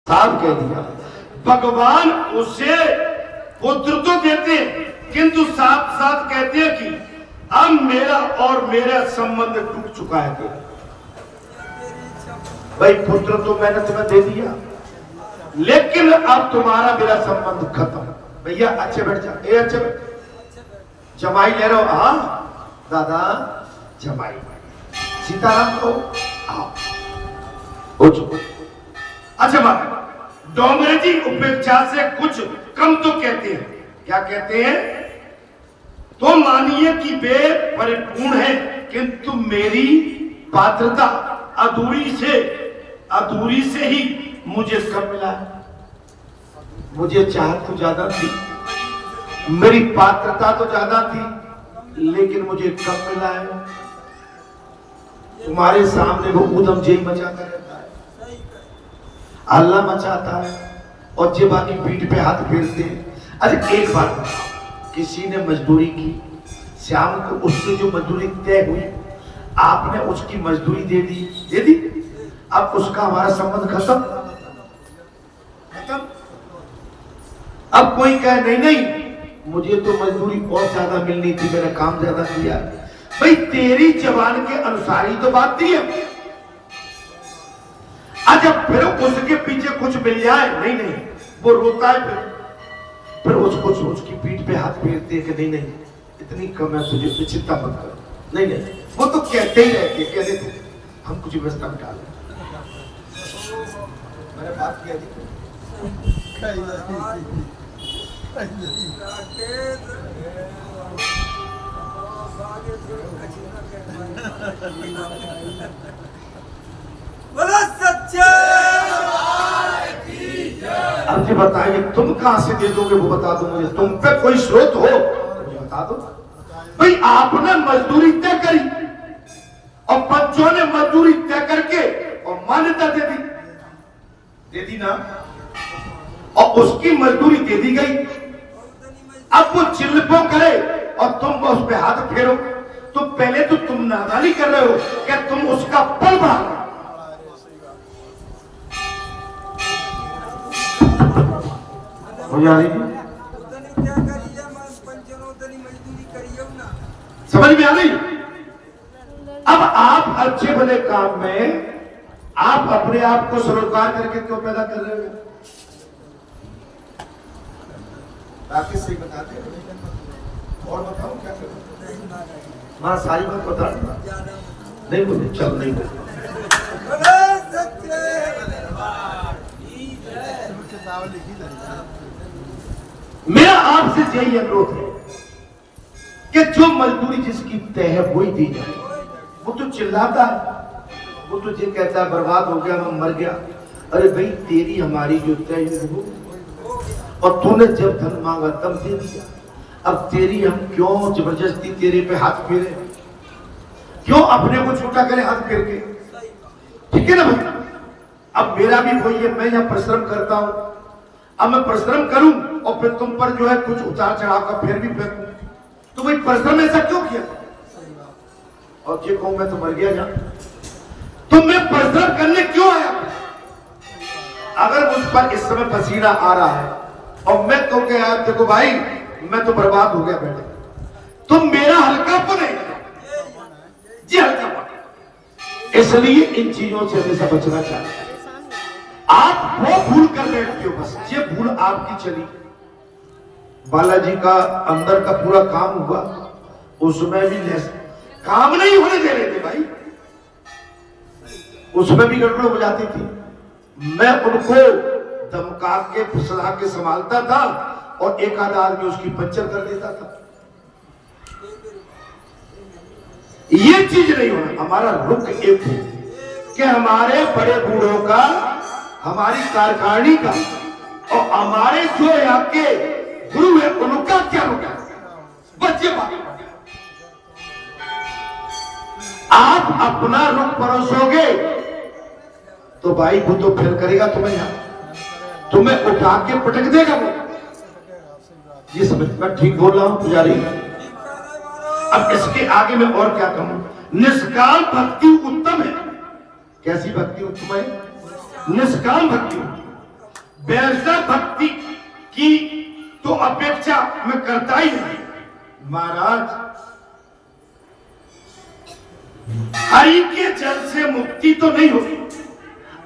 साफ कह दिया। भगवान उसे पुत्र तो देते किंतु साफ साफ कहते हैं कि अब मेरा और मेरा संबंध टूट चुका है। भाई पुत्र तो मैंने तुम्हें दे दिया, लेकिन अब तुम्हारा मेरा संबंध खत्म। भैया अच्छे बैठ जा, ए अच्छे बैठ। जमाई ले रहे हो? हाँ दादा जमाई। सीताराम को आओ। अच्छा बात, डोंगरे जी उपेक्षा से कुछ कम तो कहते हैं। क्या कहते हैं? तो मानिए कि वे परिपूर्ण है, किंतु मेरी पात्रता अधूरी से ही मुझे कम मिला है। मुझे चाहत तो ज्यादा थी, मेरी पात्रता तो ज्यादा थी, लेकिन मुझे कम मिला है। तुम्हारे सामने वो उदम जय मचाता रहता है, हल्ला मचाता है और जिबा की पीठ पे हाथ फेरते हैं। अरे एक बार किसी ने मजदूरी की, शाम को उससे जो मजदूरी तय हुई आपने उसकी मजदूरी दे दी, अब उसका हमारा संबंध खत्म। अब कोई कहे नहीं नहीं मुझे तो मजदूरी और ज्यादा मिलनी थी, मैंने काम ज्यादा किया। भाई तेरी जवान के अनुसार ही तो बात थी। अच्छा फिर उसके पीछे कुछ मिल जाए, नहीं नहीं वो रोता है, फिर उसकी पीठ पे हाथ फेरते हैं कि नहीं नहीं इतनी कम है, तुझे चिंता मत कर। नहीं नहीं वो तो कहते ही रहते, कहते थे हम कुछ व्यवस्था में डाल। मैंने बात किया थी अब जी बताइए तुम कहां से दे दोगे वो बता दो मुझे। तुम पे कोई स्रोत हो मुझे बता दो। भाई आपने मजदूरी तय करी और बच्चों ने मजदूरी तय करके और मान्यता दे दी ना, और उसकी मजदूरी दे दी गई। अब वो चिल्लपो करे और तुम उस पे हाथ फेरो, तो पहले तो तुम नादानी कर रहे हो क्या तुम उसका बल बढ़ा रहे हो। समझ में आ गई? अब आप अच्छे भले काम में आप अपने आप को सरोकार करके क्यों पैदा कर रहे हो? आपके सही बताते और बताओ क्या करो। हाँ सारी बात बता नहीं बोले, चल नहीं बोले। मेरा आपसे यही अनुरोध है कि जो मजदूरी जिसकी तय है वही दी जाए। वो तो चिल्लाता है, वो तो ये कहता है बर्बाद हो गया, मैं मर गया। अरे भाई तेरी हमारी जो तय है वो, और तूने जब धन मांगा तब दे दिया। अब तेरी हम क्यों जबरदस्ती तेरे पे हाथ फेरे, क्यों अपने को छोटा करे हाथ फेर के? ठीक है ना भाई? अब मेरा भी वही है, मैं यहाँ परिश्रम करता हूं, अब मैं परिश्रम करूं और फिर तुम पर जो है कुछ उतार चढ़ाव का फिर भी फेंकूं, तो भाई परिश्रम ऐसा क्यों किया? और ये कहूं मैं तो मर गया जा, तो मैं परिश्रम करने क्यों आया? अगर मुझ पर इस समय पसीना आ रहा है और मैं तो क्या देखो भाई मैं तो बर्बाद हो गया बेटे, तो मेरा हल्कापन है जी, हल्कापन। इसलिए इन चीजों से हमेशा बचना चाहिए। आप वो भूल कर बैठते हो, बस ये भूल आपकी चली। बालाजी का अंदर का पूरा काम हुआ, उसमें भी काम नहीं होने दे रहे थे भाई, उसमें भी गड़बड़ हो जाती थी। मैं उनको धमका के फुसला के संभालता था और एक आध आदमी उसकी पंचर कर देता था। ये चीज नहीं होना। हमारा रुख एक है कि हमारे बड़े बूढ़ों का, हमारी कारखानी का और हमारे जो यहाँ के गुरु है उनका क्या रुख है, बस ये बात। आप अपना रुख परोसोगे तो भाई वो तो फिर करेगा तुम्हें, यहाँ तुम्हें उठा के पटक देगा वो। ये समझ मैं ठीक बोल रहा हूं पुजारी? अब इसके आगे मैं और क्या कहूं? निष्काम भक्ति उत्तम है। कैसी भक्ति उत्तम है? निष्काम भक्ति। वैसा भक्ति की तो अपेक्षा मैं करता ही नहीं। महाराज, हरि के जल से मुक्ति तो नहीं होती,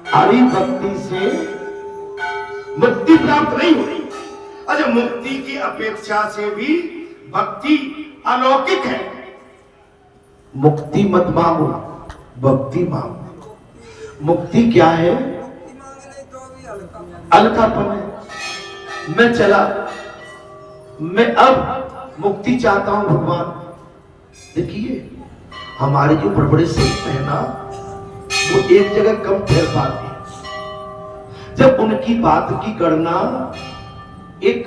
हरि भक्ति से मुक्ति प्राप्त नहीं होती। अच्छा, मुक्ति की अपेक्षा से भी भक्ति अलौकिक है। मुक्ति मत मांगो, भक्ति मांगो। मुक्ति क्या है? अलकापन है। मैं चला, मैं अब मुक्ति चाहता हूं भगवान। देखिए, हमारे जो बड़े बड़े संत हैं ना, वो एक जगह कम ठहर पाते हैं। जब उनकी बात की गणना एक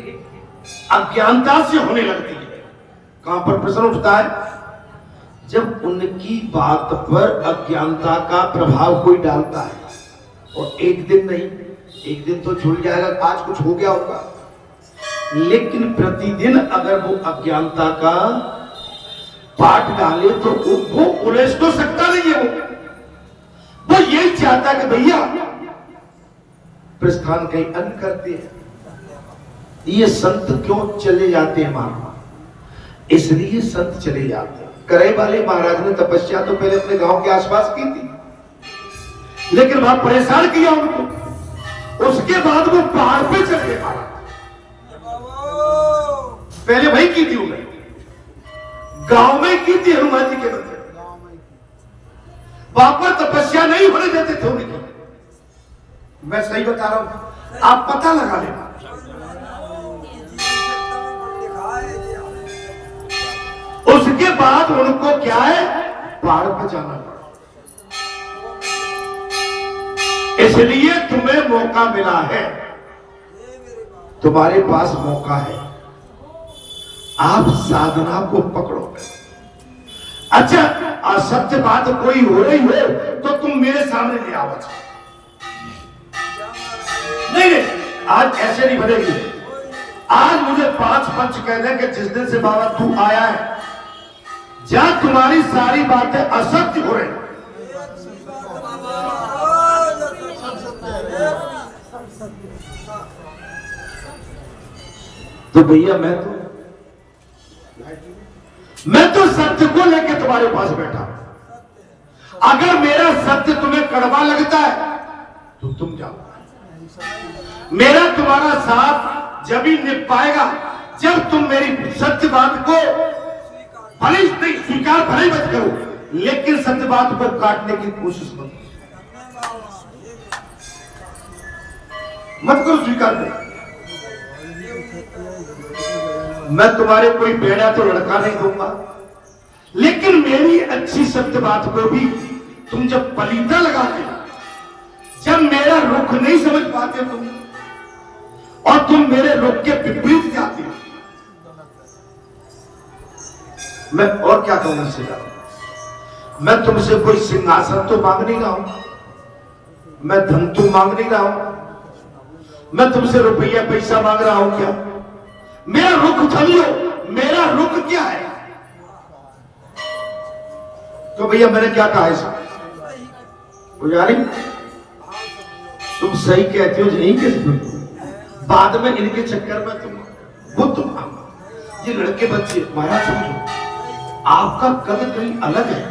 अज्ञानता से होने लगती है, कहां पर प्रश्न उठता है? जब उनकी बात पर अज्ञानता का प्रभाव कोई डालता है, और एक दिन नहीं, एक दिन तो छूट जाएगा, आज कुछ हो गया होगा, लेकिन प्रतिदिन अगर वो अज्ञानता का पाठ डाले तो वो उलझ तो सकता नहीं है। वो यही चाहता कि भैया प्रस्थान कहीं अन्य करते हैं। ये संत क्यों चले जाते हैं मामा? इसलिए संत चले जाते हैं। करे वाले महाराज ने तपस्या तो पहले अपने गांव के आसपास की थी, लेकिन वहां परेशान किया उनको। उसके बाद वो पहाड़ पे चढ़ गए महाराज। पहले वही की थी उन्हें, गांव में की थी हनुमान जी के मंदिर। वहां पर तपस्या नहीं होने देते थे उनकी। मैं सही बता रहा हूं, आप पता लगा लेना। उसके बाद उनको क्या है, पहाड़ पर जाना पड़ा। इसलिए तुम्हें मौका मिला है, तुम्हारे पास मौका है, आप साधना को पकड़ो। अच्छा, असत्य बात कोई हो रही हो तो तुम मेरे सामने ले आओ। नहीं, आज ऐसे नहीं बनेगी। आज मुझे 5 पंच कह दें कि जिस दिन से बाबा तू आया है, जहां तुम्हारी सारी बातें असत्य हो रही, तो भैया मैं तो सत्य को लेकर तुम्हारे पास बैठा। अगर मेरा सत्य तुम्हें कड़वा लगता है तो तुम जाओ। मेरा तुम्हारा साथ जब ही निभ पाएगा जब तुम मेरी सत्य बात को भले नहीं स्वीकार भले मत करो, लेकिन सत्य बात को काटने की कोशिश मत करो, स्वीकार नहीं। मैं तुम्हारे कोई बेड़ा तो लड़का नहीं दूंगा, लेकिन मेरी अच्छी सत्य बात को भी तुम जब पलीता लगाते, जब मेरा रुख नहीं समझ पाते तुम, और तुम मेरे रुख के विपरीत जाते हो, मैं और क्या कहूं इससे ज्यादा। मैं तुमसे कोई सिंहासन तो मांग नहीं रहा हूं, मैं धन तो मांग नहीं रहा हूं, मैं तुमसे रुपया पैसा मांग रहा हूं क्या? मेरा रुख समझो, मेरा रुख क्या है? तो भैया मैंने क्या कहा है पुजारी? तुम सही कहते हो, नहीं कहते? बाद में इनके चक्कर में तुम ये लड़के बच्चे महाराज समझो, आपका कद कहीं अलग है।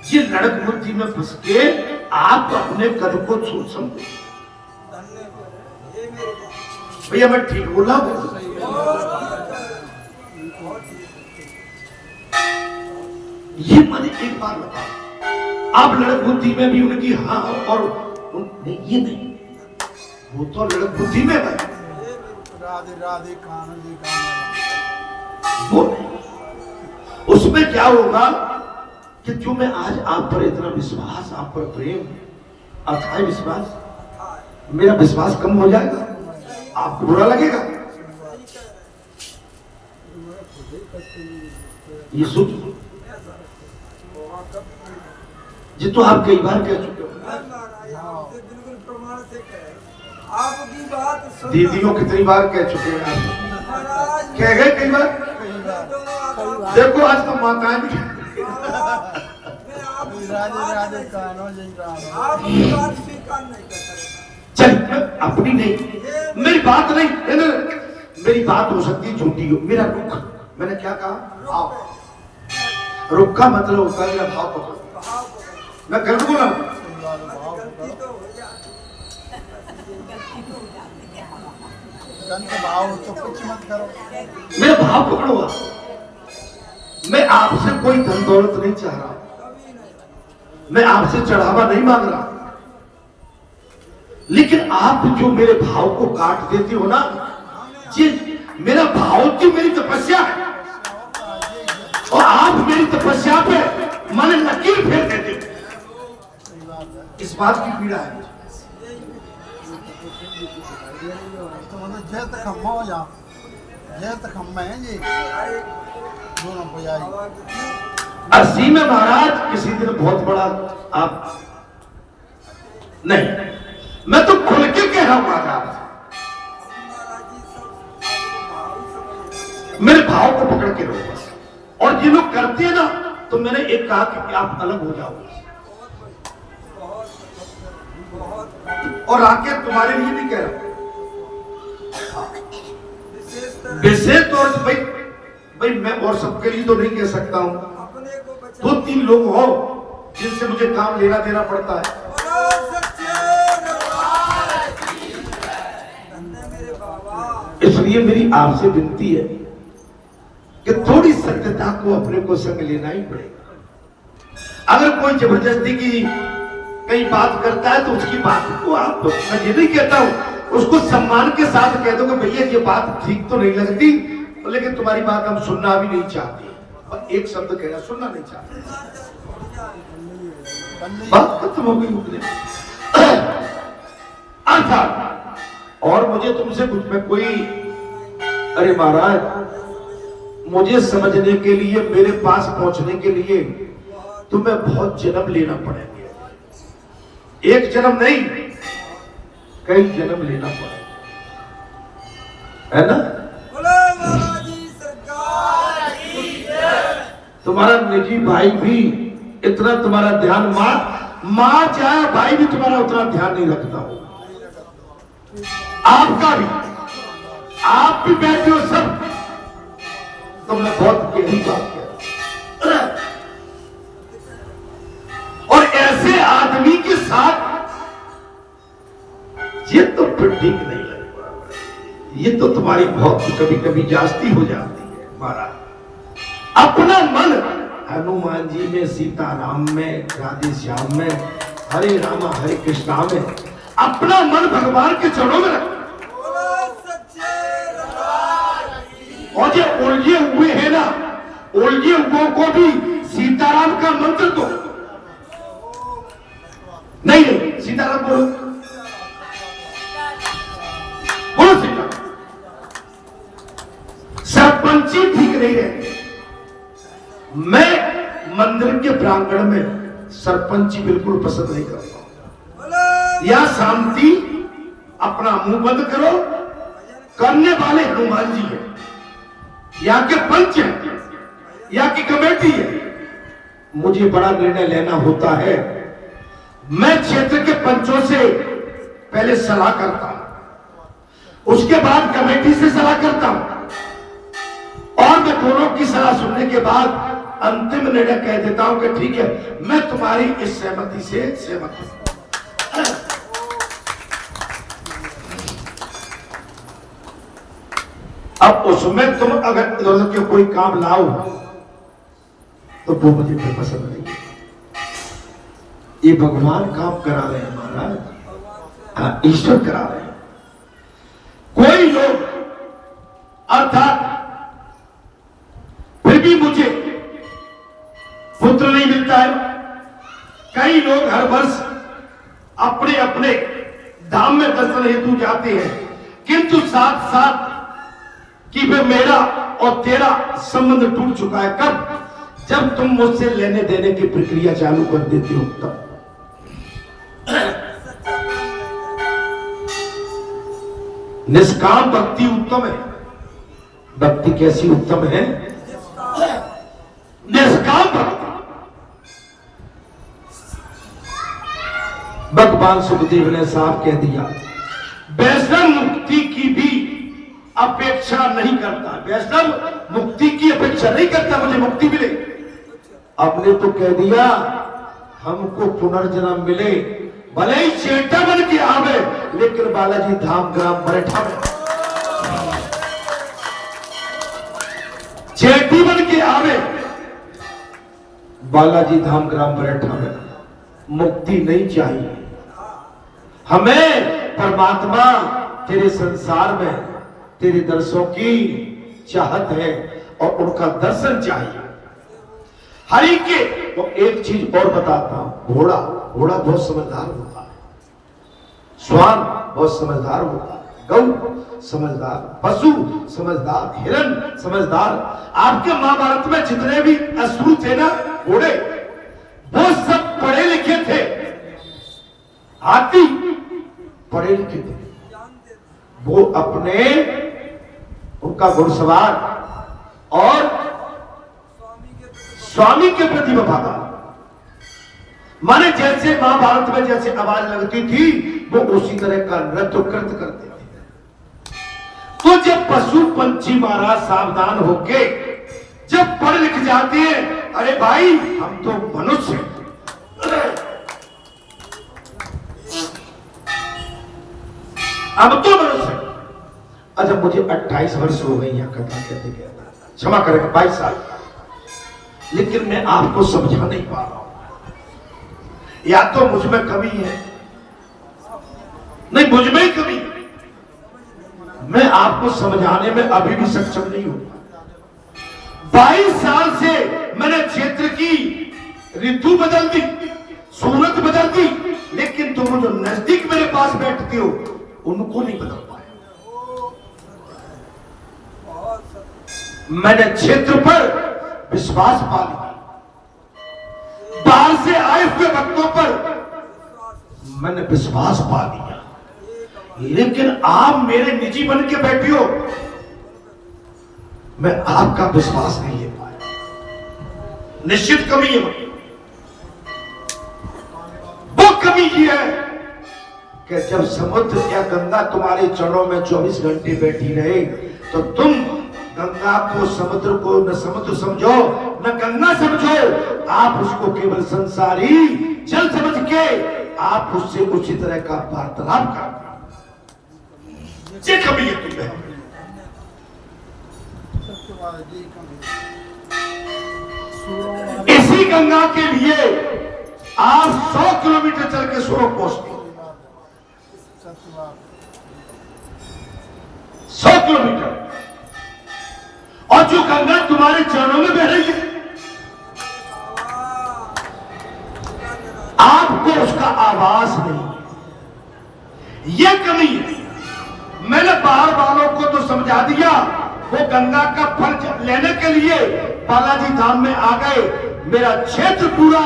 ये लड़क बुद्धि में फंस के आप अपने कद को छोड़ समझो। भैया मैं ठीक बोला? ये मैंने एक बार बताया, आप लड़क बुद्धि में भी उनकी हाँ और नहीं, ये नहीं, वो तो लड़क बुद्धि में है, राधे राधे वो नहीं। उसमें क्या होगा कि जो मैं आज आप पर इतना विश्वास, आप पर प्रेम, अथाह विश्वास, मेरा विश्वास कम हो जाएगा, आपको बुरा लगेगा। ये सुख जी तो आप कई बार कह चुके हो, आपकी बात दीदियों कितनी बार कह चुके हैं आप, कह गए कई बार। देखो आज तो माताएं भी चल अपनी नहीं, बात नहीं, मेरी बात हो सकती है झूठी हो। मेरा रुख, मैंने क्या कहा? भाव। रुख का मतलब होता है मेरा भाव पकड़ो। मैं गलत बोला? भाव तो कुछ मत करो, मेरा भाव पकड़ो। मैं आपसे कोई धन दौलत नहीं चाह रहा, मैं आपसे चढ़ावा नहीं मांग रहा, लेकिन आप जो मेरे भाव को काट देते हो ना, ये मेरा भाव की मेरी तपस्या है, और आप मेरी तपस्या पे मन लकीर फेर देते हो। इस बात की पीड़ा है। तो मतलब जय तक हम हो जा, जय तक हम हैं जी दोनों बजाई। 80 में महाराज किसी दिन बहुत बड़ा आप नहीं, मैं तो खुल के कह रहा हूं महाराज, मेरे भाव को पकड़ के रहो बस। और ये लोग करते हैं ना, तो मैंने एक कहा कि आप अलग हो जाओ, और आके तुम्हारे लिए भी कह रहा हूं विशेष तौर से। भाई मैं और सबके लिए तो नहीं कह सकता हूं, 2-3 लोग हो जिनसे मुझे काम लेना देना पड़ता है। इसलिए मेरी आपसे विनती है कि थोड़ी सत्यता को अपने को संग लेना ही पड़ेगा। अगर कोई जबरदस्ती की कई बात करता है तो उसकी बात को आप, मैं ये नहीं कहता हूं, उसको सम्मान के साथ कह दो कि भैया ये बात ठीक तो नहीं लगती, लेकिन तुम्हारी बात हम सुनना भी नहीं चाहते, और एक शब्द कहना सुनना नहीं चाहते, बात खत्म हो गई उतने। अर्थात और मुझे तुमसे कुछ में कोई, अरे महाराज मुझे समझने के लिए, मेरे पास पहुंचने के लिए तुम्हें बहुत जन्म लेना पड़ेगा, एक जन्म नहीं कई जन्म लेना पड़ेगा, है ना? तुम्हारा निजी भाई भी इतना तुम्हारा ध्यान, मां चाहे भाई भी तुम्हारा उतना ध्यान नहीं रखता हो, आपका भी, आप भी बैठे हो सब, तो मैं बहुत गहरी बात कह रहा हूं। और ऐसे आदमी के साथ ये तो फिर ठीक नहीं लगता, ये तो तुम्हारी बहुत कभी कभी जास्ती हो जाती है महाराज। अपना मन हनुमान जी में, सीताराम में, राधे श्याम में, हरे रामा हरे कृष्णा में, अपना मन भगवान के चरणों में रखो। और जो उलझे हुए हैं ना, उलझे हुओं को भी सीताराम का मंत्र दो। नहीं नहीं, सीताराम बोलो, बोलो सीताराम। सरपंची ठीक नहीं रहती। मैं मंदिर के प्रांगण में सरपंची बिल्कुल पसंद नहीं करता। या शांति, अपना मुंह बंद करो, करने वाले हनुमान जी हैं, यहाँ के पंच हैं, यहाँ की कमेटी है। मुझे बड़ा निर्णय लेना होता है, मैं क्षेत्र के पंचों से पहले सलाह करता हूं, उसके बाद कमेटी से सलाह करता हूं, और मैं दोनों की सलाह सुनने के बाद अंतिम निर्णय कह देता हूं कि ठीक है, मैं तुम्हारी इस सहमति से सहमत हूं। अब उसमें तुम अगर इधर के कोई काम लाओ तो वो मुझे फिर पसंद नहीं। ये भगवान काम करा रहे हैं महाराज, ईश्वर करा रहे हैं। कोई लोग अर्थात फिर भी मुझे पुत्र नहीं मिलता है। कई लोग हर वर्ष अपने अपने धाम में दर्शन हेतु जाते हैं, किंतु साथ साथ कि वे मेरा और तेरा संबंध टूट चुका है। कब? जब तुम मुझसे लेने देने की प्रक्रिया चालू कर देते हो तब। निष्काम भक्ति उत्तम है। भक्ति कैसी उत्तम है? निष्काम भक्ति। भगवान सुखदेव ने साफ कह दिया, वैष्णव मुक्ति की भी अपेक्षा नहीं करता। वैष्णव मुक्ति की अपेक्षा नहीं करता, मुझे मुक्ति मिले। आपने तो कह दिया हमको पुनर्जन्म मिले, भले ही चेटा बन के आवे, लेकिन बालाजी धाम ग्राम बरेठा में चेटी बन के आवे, बालाजी धाम ग्राम बरेठा में। मुक्ति नहीं चाहिए हमें, परमात्मा तेरे संसार में तेरे दर्शनों की चाहत है और उनका दर्शन चाहिए। हरि के तो एक चीज और बताता हूं, घोड़ा बहुत समझदार होता है, श्वान बहुत समझदार होता है, गौ समझदार, पशु समझदार, हिरण समझदार। आपके महाभारत में जितने भी असुर थे ना घोड़े, वो सब पढ़े लिखे थे। हाथी पढ़े लिखे थे, वो अपने उनका घुड़सवार और स्वामी के प्रति वफादार। माने जैसे महाभारत में जैसे आवाज लगती थी वो उसी तरह का नृत्य कृत करते थे। तो जब पशु पंछी महाराज सावधान होके जब पढ़ लिख जाते हैं, अरे भाई हम तो मनुष्य, अब तो मनुष्य। अच्छा मुझे 28 वर्ष हो गई यहाँ कथा कहते कहता, क्षमा करें 22 साल, लेकिन मैं आपको समझा नहीं पा रहा हूं। या तो मुझ में कमी है, नहीं मुझ में ही कमी, मैं आपको समझाने में अभी भी सक्षम नहीं हूं। 22 साल से मैंने क्षेत्र की ऋतु बदल दी, सूरत बदल दी, लेकिन तुम जो नजदीक मेरे पास बैठते हो उनको नहीं बदल पाए। मैंने क्षेत्र पर विश्वास पा लिया, बाहर से आए हुए भक्तों पर मैंने विश्वास पा लिया, लेकिन आप मेरे निजी बन के बैठे हो, मैं आपका विश्वास नहीं ले पाया। निश्चित कमी है, वो कमी ये है कि जब समुद्र या गंगा तुम्हारे चरणों में 24 घंटे बैठी रहे तो तुम गंगा को समुद्र को न समुद्र समझो न गंगा समझो, आप उसको केवल संसारी जल समझ के आप उससे उसी तरह का वार्तालाप करते। ये कमी है तुम्हें। इसी गंगा के लिए आप 100 किलोमीटर चल के सूरत पहुंचते, 100 किलोमीटर, और जो गंगा तुम्हारे चरणों में बह रही है आपको उसका आवाज नहीं। यह कमी है। मैंने बाहर वालों को तो समझा दिया, वो गंगा का फल लेने के लिए बालाजी धाम में आ गए, मेरा क्षेत्र पूरा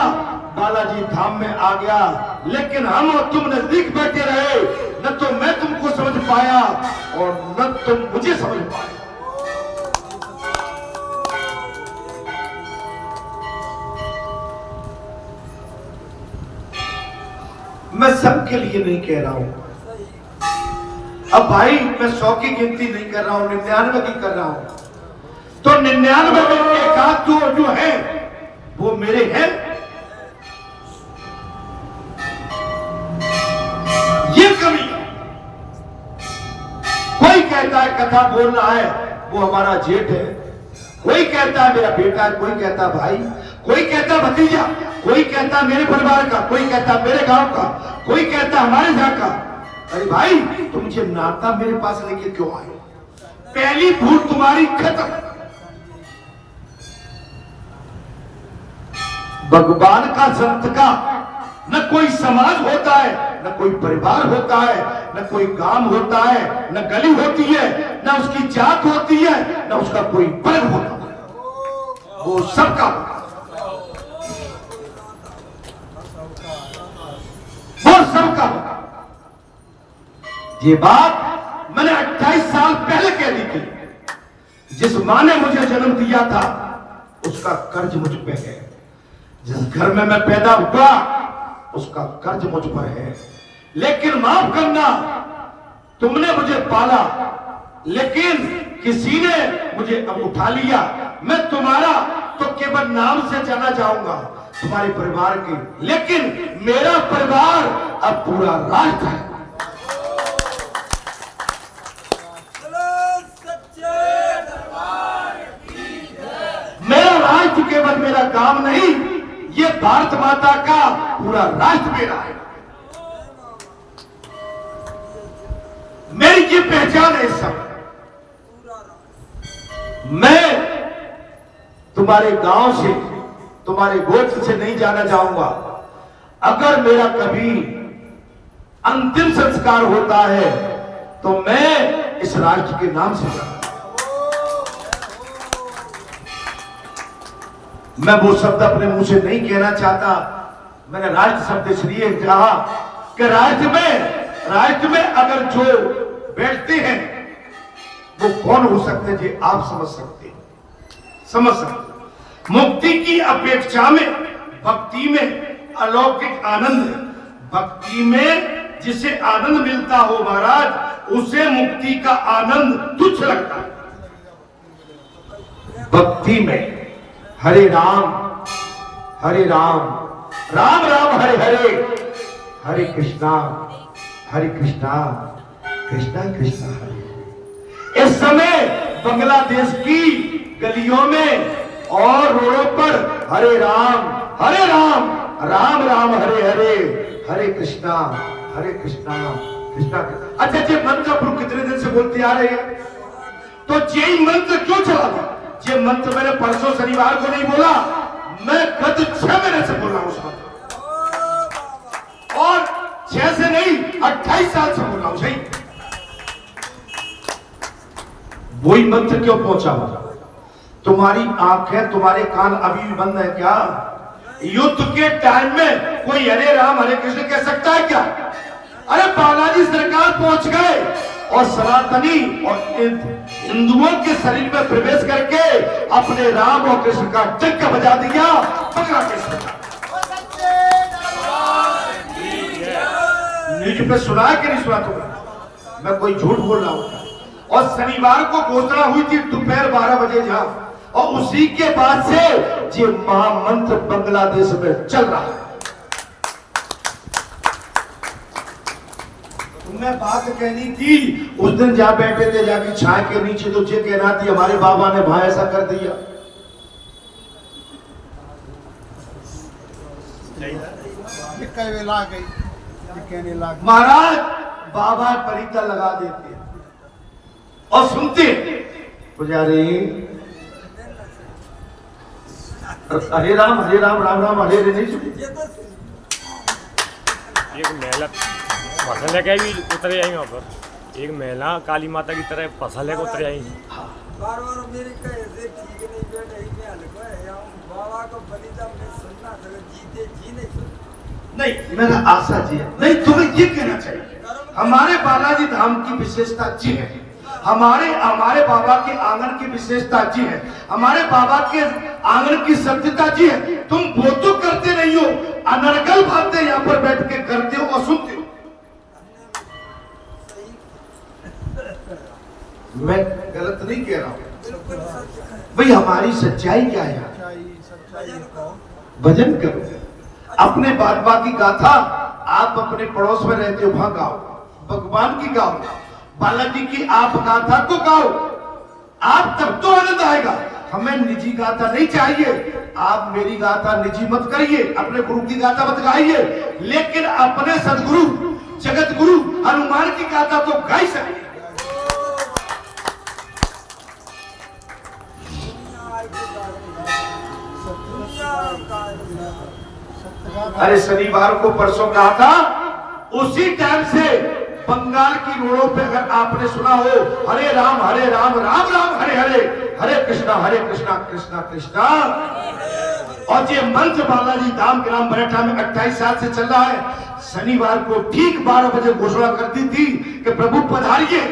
बालाजी धाम में आ गया, लेकिन हम और तुम नजदीक बैठे रहे, न तो मैं तुमको समझ पाया और न तुम मुझे समझ पाए। मैं सबके लिए नहीं कह रहा हूं, अब भाई मैं 100 की गिनती नहीं कर रहा हूं, 99 की कर रहा हूं, तो 99 में एकाध जो है वो मेरे हैं। ये कमी, कोई कहता है कथा बोलना है वो हमारा जेठ है, कोई कहता है मेरा बेटा है, कोई कहता भाई, कोई कहता भतीजा, कोई कहता मेरे परिवार का, कोई कहता मेरे गांव का, कोई कहता हमारे घर का। अरे भाई तुम मुझे नाता मेरे पास लेके क्यों आए? पहली भूल तुम्हारी खत्म। भगवान का संत का न कोई समाज होता है, न कोई परिवार होता है, न कोई गांव होता है, न गली होती है, न उसकी जात होती है, न उसका कोई वर्ग होता है, वो सबका, वो सबका। ये बात मैंने 28 साल पहले कह दी थी। जिस मां ने मुझे जन्म दिया था उसका कर्ज मुझ पे है, जिस घर में मैं पैदा हुआ उसका कर्ज मुझ पर है, लेकिन माफ करना, तुमने मुझे पाला लेकिन किसी ने मुझे अब उठा लिया। मैं तुम्हारा तो केवल नाम से जाना जाऊंगा, तुम्हारे परिवार के, लेकिन मेरा परिवार अब पूरा राष्ट्र है। मेरा राष्ट्र केवल मेरा गांव नहीं, ये भारत माता का पूरा राष्ट्र मेरा है। मेरी ये पहचान है सब। मैं तुम्हारे गांव से, तुम्हारे गोत्र से नहीं जाना चाहूंगा। अगर मेरा कभी अंतिम संस्कार होता है तो मैं इस राष्ट्र के नाम से जाऊंगा। मैं वो शब्द अपने मुंह से नहीं कहना चाहता। मैंने राष्ट्र शब्द इसलिए कहा कि राष्ट्र में अगर जो बैठते हैं वो कौन हो सकते हैं, जी आप समझ सकते मुक्ति की अपेक्षा में भक्ति में अलौकिक आनंद है। भक्ति में जिसे आनंद मिलता हो महाराज, उसे मुक्ति का आनंद तुच्छ लगता है। भक्ति में हरे राम राम राम हरे हरे, हरे कृष्णा कृष्णा कृष्णा हरे। इस समय बांग्लादेश की गलियों में और रोडों पर हरे राम राम राम हरे हरे, हरे कृष्णा कृष्णा कृष्णा। अच्छा, ये मंत्र आप कितने दिन से बोलते आ रहे हैं, तो यही मंत्र क्यों चला था? ये मंत्र मैंने परसों शनिवार को नहीं बोला, मैं गत 6 महीने से बोल रहा हूं उस मंत्र, और 6 से नहीं 28 साल से बोल रहा हूं। सही, वही मंत्र क्यों पहुंचा? तुम्हारी आंखें, तुम्हारे कान अभी भी बंद है क्या? युद्ध के टाइम में कोई हरे राम हरे कृष्ण कह सकता है क्या? अरे बालाजी सरकार पहुंच गए और सनातनी और हिंदुओं के शरीर में प्रवेश करके अपने राम और कृष्ण का डंका बजा दिया बांग्लादेश में। न्यूज पे सुना है कि नहीं सुना तुम्हें? मैं कोई झूठ बोल रहा हूं? और शनिवार को घोषणा हुई थी दोपहर 12 बजे जहां, और उसी के बाद से ये महामंत्र बांग्लादेश में चल रहा है। तुम्हें बात कहनी थी, उस दिन जहां बैठे थे जाके छाए के नीचे, तो ये कहना थी हमारे बाबा ने भाई ऐसा कर दिया। महाराज बाबा परिता लगा देते और सुनते पुजारी हरे राम राम राम हरे हरे नहीं सुनते। एक महिला फसल है भी उतरे आई वहाँ पर, एक महिला काली माता की तरह फसल है उतरे आई। बार मेरे कैसे ठीक नहीं बैठे मैं हल्को है बाबा को बलिदान में सुनना था, जीते जी नहीं सुन। नहीं, मेरा आशा जी है, नहीं तुम्हें ये कहना चाहिए हमारे बालाजी धाम की विशेषता जी है, हमारे बाबा के आंगन की विशेषता जी है, हमारे बाबा के आंगन की सत्यता जी है। तुम वो तो करते नहीं हो, अनर्गल बातें यहाँ पर बैठ के करते हो और सुनते हो। मैं गलत नहीं कह रहा हूं भाई, हमारी सच्चाई क्या है? भजन करो, अपने बाबा की गाथा आप अपने पड़ोस में रहते हो वहां गाओ, भगवान की गाओ, बालाजी की आप गाथा को गाओ, आप तब तो आनंद आएगा। हमें निजी गाथा नहीं चाहिए, आप मेरी गाथा निजी मत करिए, अपने गुरु की गाथा मत गाइए, लेकिन अपने सदगुरु जगत गुरु हनुमान की गाथा तो गा ही सकते। अरे शनिवार को परसों कहा था, उसी टाइम से बंगाल की रोडों पे अगर आपने सुना हो हरे राम राम राम हरे हरे, हरे कृष्णा कृष्णा कृष्णा। और ये मंत्र बालाजी धाम ग्राम बरेठा में 28 साल से चल रहा है। शनिवार को ठीक 12 बजे घोषणा कर दी थी कि प्रभु पधारिए,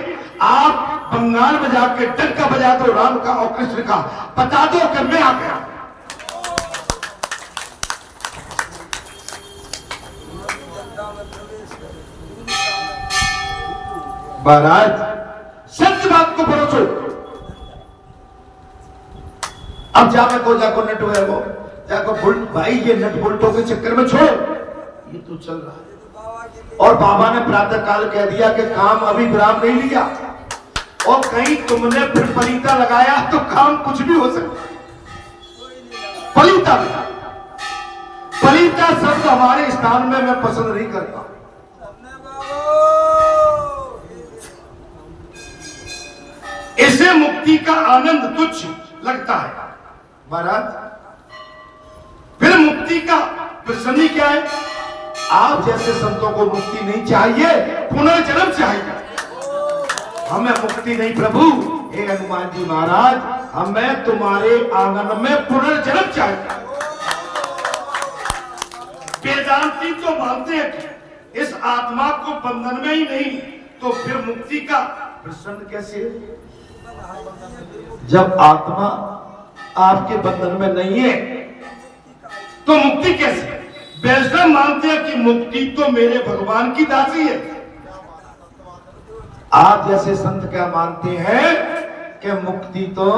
आप बंगाल में जाके डंका बजा दो राम का और कृष्ण का, बता दो कि मैं आ गया। महाराज सत्य बात को परोसो। अब जाको नट है वो जाको बुल भाई, ये नट बुल्टों के चक्कर में छोड़ो, ये तो चल रहा है। और बाबा ने प्रातः काल कह दिया कि काम अभी विराम नहीं लिया, और कहीं तुमने फिर पलीता लगाया तो काम कुछ भी हो सकता। पलीता शब्द हमारे स्थान में मैं पसंद नहीं करता। इसे मुक्ति का आनंद तुच्छ लगता है महाराज। फिर मुक्ति का प्रसन्नी क्या है? आप जैसे संतों को मुक्ति नहीं चाहिए, पुनर्जन्म चाहिए। हमें मुक्ति नहीं प्रभु, हे हनुमान जी महाराज, हमें तुम्हारे आंगन में पुनर्जन्म चाहिए। वेदांती तो मानते हैं कि इस आत्मा को बंधन में ही नहीं, तो फिर मुक्ति का प्रसन्न कैसे है? जब आत्मा आपके बंधन में नहीं है तो मुक्ति कैसे? वैष्णव मानते हैं कि मुक्ति तो मेरे भगवान की दासी है। आप जैसे संत क्या मानते हैं कि मुक्ति तो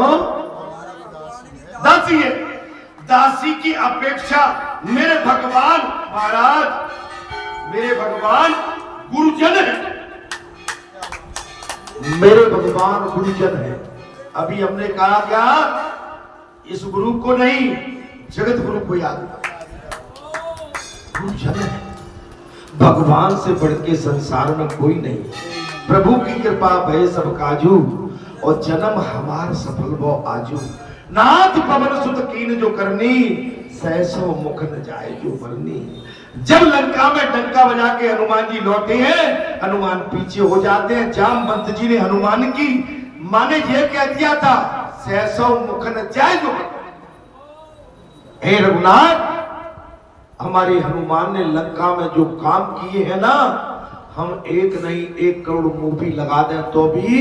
दासी है। दासी की अपेक्षा मेरे भगवान महाराज, मेरे भगवान गुरुजन है। मेरे भगवान गुरुजन है। अभी हमने कहा क्या? इस गुरु को नहीं, जगत गुरु को याद करो। गुरुजन है। भगवान से बढ़ के संसार में कोई नहीं। प्रभु की कृपा भय सब काजू, और जन्म हमार सफल वो आजू। नाथ पवन सुत कीन जो करनी, सहसो मुख न जाए जो मरनी। जब लंका में डंका बजा के हनुमान जी लौटे हैं, हनुमान पीछे हो जाते हैं। जामवंत जी ने हनुमान की माने ये कह दिया था, सहसो मुख न जाए जो मरनी। हे रघुनाथ, हमारे हनुमान ने लंका में जो काम किए हैं ना, हम एक नहीं 1 करोड़ मूवी लगा दें तो भी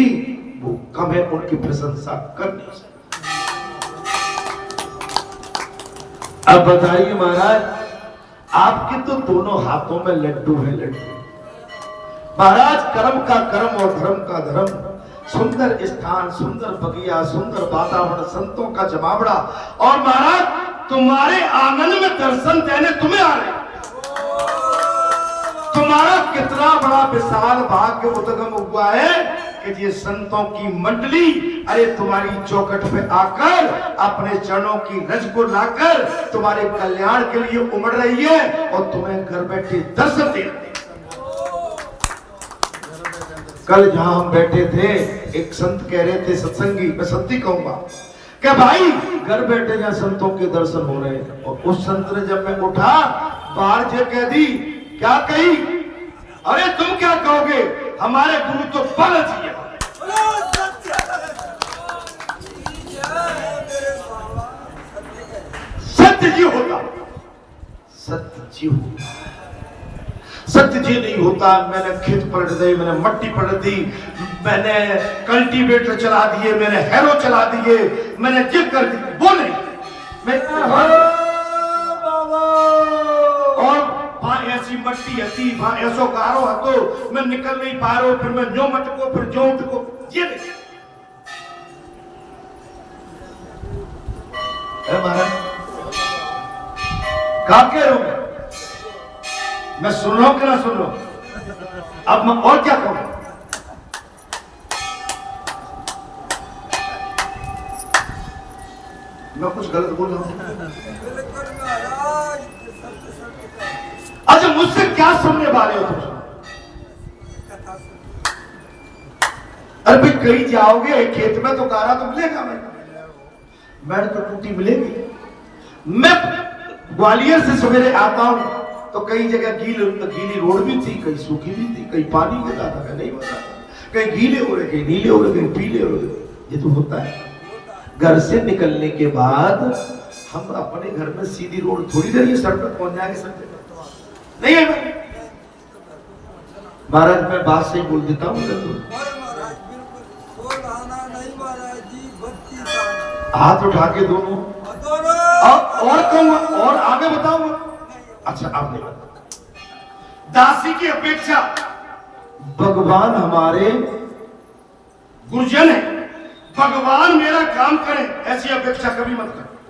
वो कम है, उनकी प्रशंसा कर नहीं सकते। अब बताइए महाराज, आपके तो दोनों हाथों में लड्डू है, लड्डू महाराज। कर्म का कर्म और धर्म का धर्म। सुंदर स्थान, सुंदर बगिया, सुंदर वातावरण, संतों का जमावड़ा, और महाराज तुम्हारे आंगन में दर्शन देने तुम्हें आ रहे। तुम्हारा कितना बड़ा विशाल भाग्य उद्गम हुआ है कि ये संतों की मंडली, अरे तुम्हारी चौखट पे आकर अपने चरणों की रज को लाकर तुम्हारे कल्याण के लिए उमड़ रही है, और तुम्हें घर बैठे दर्शन दे रही है। कल जहां हम बैठे थे, एक संत कह रहे थे, सत्संगी, मैं सत्य कहूंगा, क्या भाई घर बैठे जहां संतों के दर्शन हो रहे हैं। और उस संत ने जब मैं उठा, बाहर जे कह दी, क्या कही? अरे तुम क्या कहोगे, हमारे गुरु तो बल जी है। सत्य जी होता, सत्य जी होता, सत्य जी नहीं होता। मैंने खेत पलट दी, मैंने मट्टी पलट दी, मैंने कल्टीवेटर चला दिए, मैंने हैरो चला दिए, मैंने जिप कर दी, वो नहीं। मैं और ऐसी मट्टी हती, ऐसो कारो हतो, मैं निकल नहीं पा रहा हूं, फिर मैं जो मटको, फिर जो उठको, ये नहीं है महाराज। क्या कह रहा हूं मैं? सुन रहा हूं कि ना सुन रहा हूं? अब मैं और क्या कहूं? मैं कुछ गलत बोल रहा हूं? अच्छा, मुझसे क्या सुनने वाले हो तुम? अरे भाई कहीं जाओगे खेत में तो गारा तो मिलेगा, मैंने तो टूटी मिलेगी। मैं ग्वालियर से सवेरे आता हूं तो कई जगह गीली रोड भी थी, कहीं सूखी भी थी, कहीं पानी गिरता था, नहीं होता, कहीं गीले हो रहे, कहीं नीले हो रहे, कहीं पीले हो रहे। ये तो होता है। घर से निकलने के बाद हम अपने घर में सीधी रोड थोड़ी देर ये सड़क पर पहुंच जाएंगे, सड़क नहीं है। महाराज मैं बात सही बोल देता हूँ। हाथ उठा के दोनों, और कहूंगा, और आगे बताऊंगा। अच्छा आपने दासी की अपेक्षा भगवान हमारे गुरुजन है, भगवान मेरा काम करें ऐसी अपेक्षा कभी मत कर।